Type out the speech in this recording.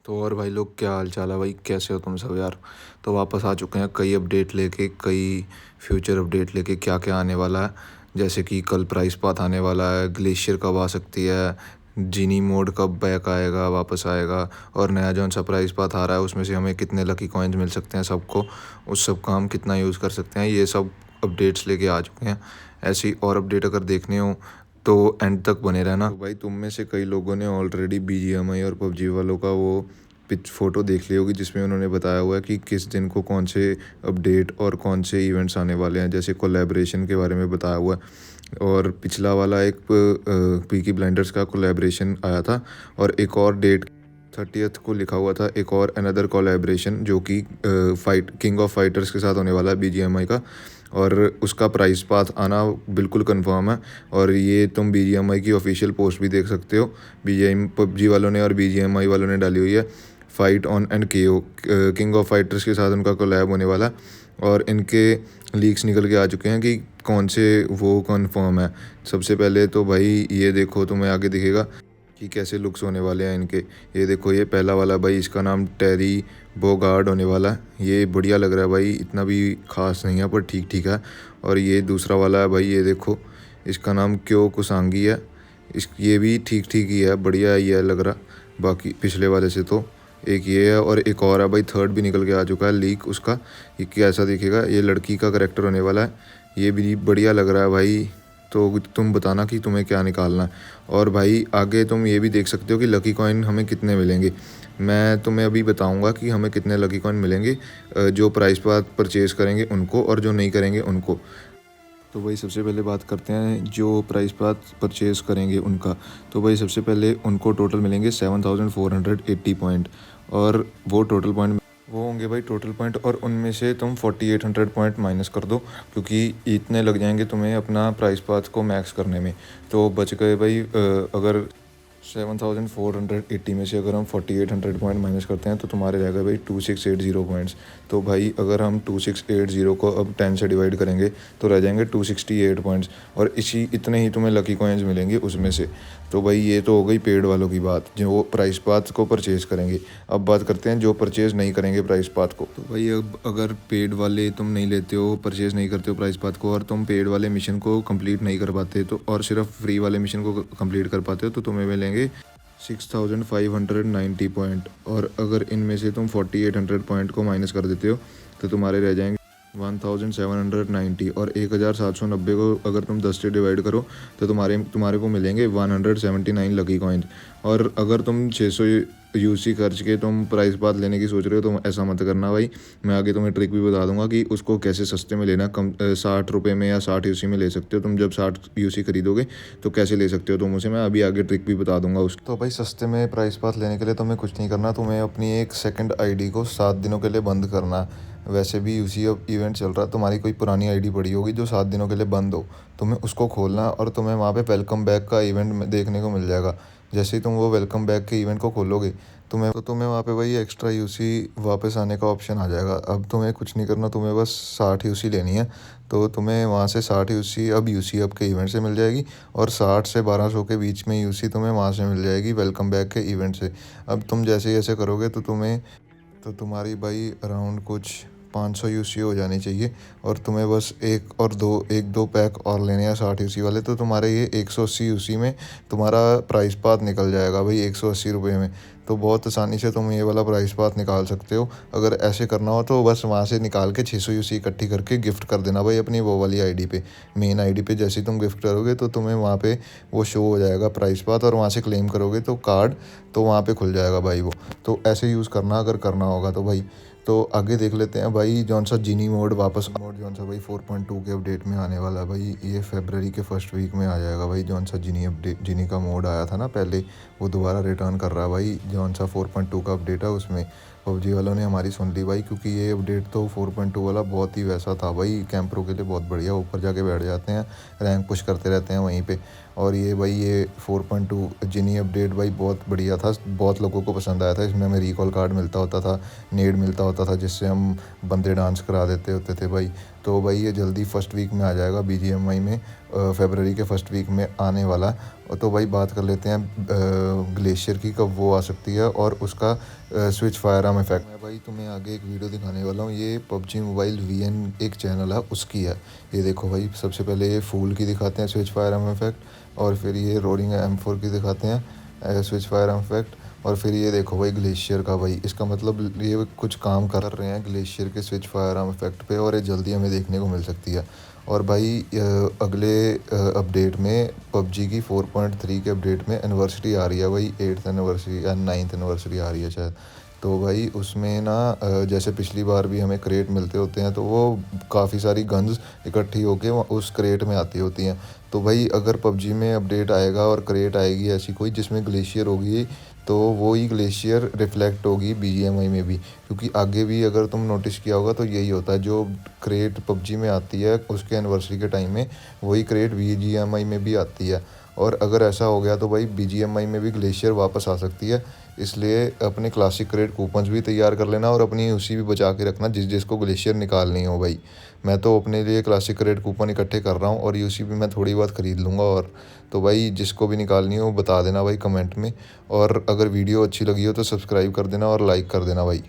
तो और भाई लोग, क्या हाल चाल है भाई? कैसे हो तुम सब यार? तो वापस आ चुके हैं कई अपडेट लेके, कई फ्यूचर अपडेट लेके। क्या क्या आने वाला है, जैसे कि कल प्राइस पाथ आने वाला है, ग्लेशियर कब आ सकती है, जीनी मोड कब बैक आएगा, वापस आएगा, और नया जौन सा प्राइस पाथ आ रहा है उसमें से हमें कितने लकी कॉइन्स मिल सकते हैं सबको, उस सब का हम कितना यूज़ कर सकते हैं, ये सब अपडेट्स लेके आ चुके हैं। ऐसी और अपडेट अगर देखने हो तो एंड तक बने रहना। तो भाई तुम में से कई लोगों ने ऑलरेडी बीजीएमआई और पबजी वालों का वो पिच फ़ोटो देख ली होगी, जिसमें उन्होंने बताया हुआ है कि किस दिन को कौन से अपडेट और कौन से इवेंट्स आने वाले हैं। जैसे कोलैबोरेशन के बारे में बताया हुआ है, और पिछला वाला एक पीकी ब्लाइंडर्स का कोलैबोरेशन आया था, और एक और डेट 30th को लिखा हुआ था एक और अनदर कोलैबोरेशन, जो कि फाइट किंग ऑफ फाइटर्स के साथ होने वाला है बीजीएमआई का, और उसका प्राइस पाथ आना बिल्कुल कंफर्म है। और ये तुम बीजीएमआई की ऑफिशियल पोस्ट भी देख सकते हो, बीजीएम पबजी वालों ने और बीजीएमआई वालों ने डाली हुई है। फाइट ऑन एंड केओ किंग ऑफ फाइटर्स के साथ उनका कोलैब होने वाला है, और इनके लीक्स निकल के आ चुके हैं कि कौन से वो कंफर्म है। सबसे पहले तो भाई ये देखो, तुम्हें आगे दिखेगा कि कैसे लुक्स होने वाले हैं इनके। ये देखो, ये पहला वाला भाई, इसका नाम टेरी बोगार्ड होने वाला है। ये बढ़िया लग रहा है भाई, इतना भी खास नहीं है पर ठीक ठीक है। और ये दूसरा वाला है भाई, ये देखो, इसका नाम क्यों कुसांगी है। ये भी ठीक ठीक ही है, बढ़िया ही है लग रहा बाकी पिछले वाले से। तो एक ये है, और एक और है भाई, थर्ड भी निकल के आ चुका है लीक उसका। ये कैसा दिखेगा, ये लड़की का करेक्टर होने वाला है। ये भी बढ़िया लग रहा है भाई। तो तुम बताना कि तुम्हें क्या निकालना है। और भाई आगे तुम ये भी देख सकते हो कि लकी कॉइन हमें कितने मिलेंगे। मैं तुम्हें अभी बताऊंगा कि हमें कितने लकी कॉइन मिलेंगे, जो प्राइस पाथ परचेज़ करेंगे उनको, और जो नहीं करेंगे उनको। तो भाई सबसे पहले बात करते हैं जो प्राइस पाथ परचेज़ करेंगे उनका। तो भाई सबसे पहले उनको टोटल मिलेंगे 7480 पॉइंट, और वो टोटल पॉइंट वो होंगे भाई टोटल पॉइंट, और उनमें से तुम 4800 पॉइंट माइनस कर दो, क्योंकि इतने लग जाएंगे तुम्हें अपना प्राइस पाथ को मैक्स करने में। तो बच गए भाई, अगर 7480 में से अगर हम 4800 पॉइंट माइनस करते हैं तो तुम्हारे रहेगा भाई 2680 पॉइंट्स। तो भाई अगर हम 2680 को अब 10 से डिवाइड करेंगे तो रह जाएंगे 268 पॉइंट्स, और इतने ही तुम्हें लकी कॉइन्स मिलेंगे उसमें से। तो भाई ये तो हो गई पेड वालों की बात, जो प्राइस पाथ को परचेज़ करेंगे। अब बात करते हैं जो परचेज़ नहीं करेंगे प्राइस पाथ को। तो भाई अब अगर पेड वाले तुम नहीं लेते हो, परचेज़ नहीं करते हो प्राइस पाथ को, और तुम पेड वाले मिशन को कंप्लीट नहीं कर पाते तो, और सिर्फ फ्री वाले मिशन को कंप्लीट कर पाते हो, तो तुम्हें मिलेंगे 6590 पॉइंट। और अगर इनमें से तुम 4800 पॉइंट को माइनस कर देते हो तो तुम्हारे रह जाएंगे 1790, और 1790 को अगर तुम 10 से डिवाइड करो तो तुम्हारे को मिलेंगे 179 लकी कॉइन्स। और अगर तुम 600 यूसी खर्च के तुम प्राइस पाथ लेने की सोच रहे हो तो ऐसा मत करना भाई। मैं आगे तुम्हें ट्रिक भी बता दूंगा कि उसको कैसे सस्ते में लेना, कम 60 रुपये में या 60 यूसी में ले सकते हो। तुम जब 60 यूसी खरीदोगे तो कैसे ले सकते हो तुम उसे, मैं अभी आगे ट्रिक भी बता दूंगा उसकी। तो भाई सस्ते में प्राइस पाथ लेने के लिए तुम्हें कुछ नहीं करना, तुम्हें अपनी एक सेकंड आईडी को 7 दिनों के लिए बंद करना है। वैसे भी यूसी अब इवेंट चल रहा है, तुम्हारी कोई पुरानी आईडी पड़ी होगी जो 7 दिनों के लिए बंद हो, तुम्हें उसको खोलना, और तुम्हें वहाँ पे वेलकम बैक का इवेंट देखने को मिल जाएगा। जैसे ही तुम वो वेलकम बैक के इवेंट को खोलोगे, तुम्हें वहाँ पे वही एक्स्ट्रा यूसी वापस आने का ऑप्शन आ जाएगा। अब तुम्हें कुछ नहीं करना, तुम्हें बस 60 यूसी लेनी है। तो तुम्हें वहाँ से 60 यूसी अब यूसी अब के इवेंट से मिल जाएगी, और 60 से 1200 के बीच में यूसी तुम्हें वहाँ से मिल जाएगी वेलकम बैक के इवेंट से। अब तुम जैसे ही ऐसे करोगे तो तुम्हारी भाई अराउंड कुछ 500 यूसी हो जानी चाहिए, और तुम्हें बस एक दो पैक और लेने हैं 60 यूसी वाले। तो तुम्हारे ये 180 यूसी में तुम्हारा प्राइस पाथ निकल जाएगा भाई 180 रुपये में। तो बहुत आसानी से तुम ये वाला प्राइस पाथ निकाल सकते हो। अगर ऐसे करना हो तो बस वहाँ से निकाल के 600 यूसी इकट्ठी करके गिफ्ट कर देना भाई अपनी वो वाली आईडी पे, मेन आईडी पे। जैसे ही तुम गिफ्ट करोगे तो तुम्हें वहाँ पे वो शो हो जाएगा प्राइस पाथ, और वहाँ से क्लेम करोगे तो कार्ड तो वहाँ पे खुल जाएगा भाई वो। तो ऐसे यूज़ करना अगर करना होगा तो भाई। तो आगे देख लेते हैं भाई, जौन सा जीनी मोड वापस मोड जौन सा भाई 4.2 के अपडेट में आने वाला है भाई, ये फरवरी के फर्स्ट वीक में आ जाएगा भाई। जौन सा जीनी का मोड आया था ना पहले, वो दोबारा रिटर्न कर रहा है भाई। जौन सा 4.2 का अपडेट है उसमें पबजी वालों ने हमारी सुन ली भाई, क्योंकि ये अपडेट तो 4.2 वाला बहुत ही वैसा था भाई, कैंपरों के लिए बहुत बढ़िया, ऊपर जाके बैठ जाते हैं, रैंक पुश करते रहते हैं वहीं पे। और ये भाई ये 4.2 जिनी अपडेट भाई बहुत बढ़िया था, बहुत लोगों को पसंद आया था। इसमें हमें रिकॉल कार्ड मिलता होता था, नेड मिलता होता था, जिससे हम बंदे डांस करा देते होते थे भाई। तो भाई ये जल्दी फर्स्ट वीक में आ जाएगा BGMI में, फरवरी के फर्स्ट वीक में आने वाला है। और तो भाई बात कर लेते हैं ग्लेशियर की, कब वो आ सकती है और उसका स्विच फायर आर्म इफेक्ट। मैं भाई तुम्हें आगे एक वीडियो दिखाने वाला हूँ, ये PUBG मोबाइल VN एक चैनल है उसकी है। ये देखो भाई, सबसे पहले ये फूल की दिखाते हैं स्विच फायर आर्म इफेक्ट, और फिर ये रोरिंग M4 की दिखाते हैं स्विच फायर आर्म इफेक्ट, और फिर ये देखो भाई ग्लेशियर का। भाई इसका मतलब ये कुछ काम कर रहे हैं ग्लेशियर के स्विच फायर आर्म इफेक्ट पे, और ये जल्दी हमें देखने को मिल सकती है। और भाई अगले अपडेट में PUBG की 4.3 के अपडेट में एनिवर्सरी आ रही है भाई, 8th एनिवर्सरी या 9th एनिवर्सरी आ रही है शायद। तो भाई उसमें ना जैसे पिछली बार भी हमें क्रेट मिलते होते हैं, तो वो काफ़ी सारी गन्स इकट्ठी होके उस क्रेट में आती होती हैं। तो भाई अगर PUBG में अपडेट आएगा और क्रेट आएगी ऐसी कोई जिसमें ग्लेशियर होगी, तो वो ही ग्लेशियर रिफ्लेक्ट होगी BGMI में भी। क्योंकि आगे भी अगर तुम नोटिस किया होगा तो यही होता है, जो क्रेट PUBG में आती है उसके एनिवर्सरी के टाइम में, वही क्रेट BGMI में भी आती है। और अगर ऐसा हो गया तो भाई BGMI में भी ग्लेशियर वापस आ सकती है। इसलिए अपने क्लासिक क्रेट कूपन्स भी तैयार कर लेना, और अपनी उसी भी बचा के रखना जिसको ग्लेशियर निकालनी हो भाई। मैं तो अपने लिए क्लासिक क्रेट कूपन इकट्ठे कर रहा हूँ, और यूसी भी मैं थोड़ी बहुत ख़रीद लूँगा। और तो भाई जिसको भी निकालनी हो बता देना भाई कमेंट में, और अगर वीडियो अच्छी लगी हो तो सब्सक्राइब कर देना और लाइक कर देना भाई।